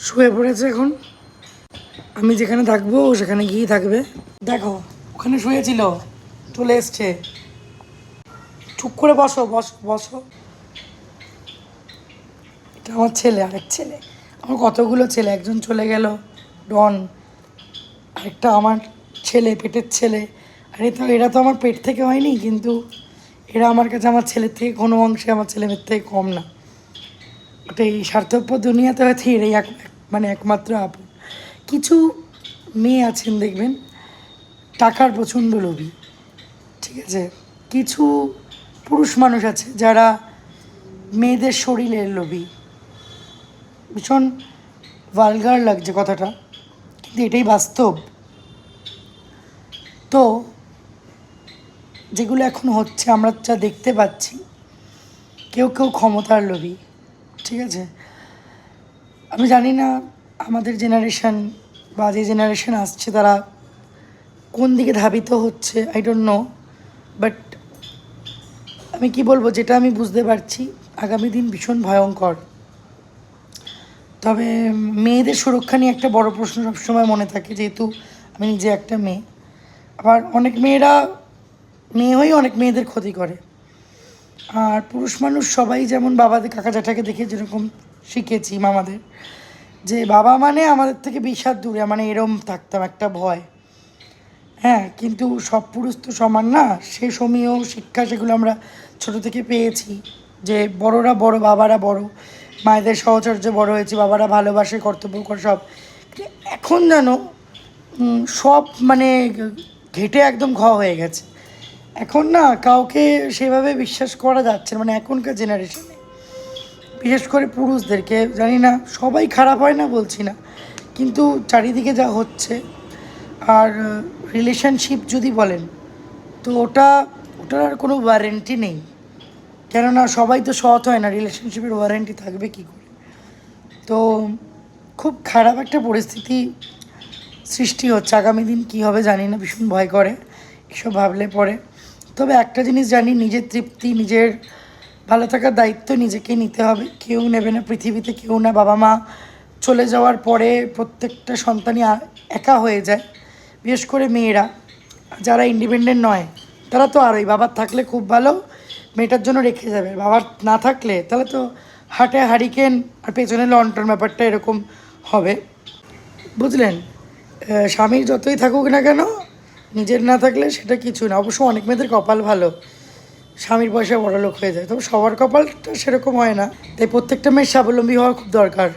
শুয়ে পড়েছে এখন। আমি যেখানে থাকবো ও সেখানে গিয়েই থাকবে। দেখো ওখানে শুয়েছিল, চলে এসছে। চুপ করে বসো বসো বসো। এটা আমার ছেলে, আরেক ছেলে। আমার কতগুলো ছেলে, একজন চলে গেল ডন, আরেকটা আমার ছেলে, পেটের ছেলে। আর এরা তো আমার পেট থেকে হয়নি, কিন্তু এরা আমার কাছে আমার ছেলের থেকে কোনো অংশে আমার ছেলে মেয়ের থেকে কম না। ওটা এই স্বার্থপর দুনিয়াতে হয়তো এরাই মানে একমাত্র আপন। কিছু মেয়ে আছেন দেখবেন টাকার প্রচণ্ড লোভী, ঠিক আছে। কিছু পুরুষ মানুষ আছে যারা মেয়েদের শরীরের লোভী। ভীষণ ভালগার লাগছে কথাটা, কিন্তু এটাই বাস্তব। তো যেগুলো এখন হচ্ছে, আমরা যা দেখতে পাচ্ছি, কেউ কেউ ক্ষমতার লোভী, ঠিক আছে। আমি জানি না আমাদের জেনারেশন বা যে জেনারেশন আসছে তারা কোন দিকে ধাবিত হচ্ছে, আই ডোন্ট নো। বাট আমি কি বলবো, যেটা আমি বুঝতে পারছি আগামী দিন ভীষণ ভয়ঙ্কর। তবে মেয়েদের সুরক্ষা নিয়ে একটা বড় প্রশ্ন সবসময় মনে থাকে, যেহেতু আমি নিজে একটা মেয়ে। আবার অনেক মেয়েরা মেয়ে হয়েই অনেক মেয়েদের ক্ষতি করে। আর পুরুষ মানুষ সবাই যেমন বাবাদের কাকা জ্যাঠাকে দেখে যেরকম শিখেছি মামাদের, যে বাবা মানে আমাদের থেকে 20 হাত দূরে, মানে এরম থাকতাম একটা ভয়। হ্যাঁ, কিন্তু সব পুরুষ তো সমান না। সে সমীয় শিক্ষা সেগুলো আমরা ছোট থেকে পেয়েছি, যে বড়রা বড়, বাবারা বড়, মায়েদের সহচর্যে বড় হয়েছে, বাবারা ভালোবাসে, কর্তব্য করে সব। এখন জানো সব মানে ঘেটে একদম হয়ে গেছে। এখন না কাউকে সেভাবে বিশ্বাস করা যাচ্ছে না, মানে এখনকার জেনারেশনে। বিশেষ করে পুরুষদেরকে, জানি না সবাই খারাপ হয় না বলছি না, কিন্তু চারিদিকে যা হচ্ছে। আর রিলেশনশিপ যদি বলেন তো ওটার আর কোনো ওয়ারেন্টি নেই, কেননা সবাই তো সৎ হয় না, রিলেশনশিপের ওয়ারেন্টি থাকবে কী করে। তো খুব খারাপ একটা পরিস্থিতি সৃষ্টি হচ্ছে। আগামী দিন কী হবে জানি না, ভীষণ ভয় করে এসব ভাবলে পরে। তবে একটা জিনিস জানি, নিজের তৃপ্তি, নিজের ভালো থাকার দায়িত্ব নিজেকে নিতে হবে। কেউ নেবে না পৃথিবীতে, কেউ না। বাবা মা চলে যাওয়ার পরে প্রত্যেকটা সন্তানই একা হয়ে যায়, বিশেষ করে মেয়েরা যারা ইন্ডিপেন্ডেন্ট নয় তারা তো আরই। বাবার থাকলে খুব ভালো, মেয়েটার জন্য রেখে যাবে। বাবার না থাকলে তাহলে তো হাটে হারিকেন আর পেছনে লন্ঠন, ব্যাপারটা এরকম হবে, বুঝলেন। স্বামীর যতই থাকুক না কেন, নিজের না থাকলে সেটা কিছু না। অবশ্য অনেক মেয়েদের কপাল ভালো, স্বামীর পয়সা বড়লোক হয়ে যায়, তবে সবার কপালটা সেরকম হয় না। তাই প্রত্যেকটা মেয়ের স্বাবলম্বী হওয়া খুব দরকার।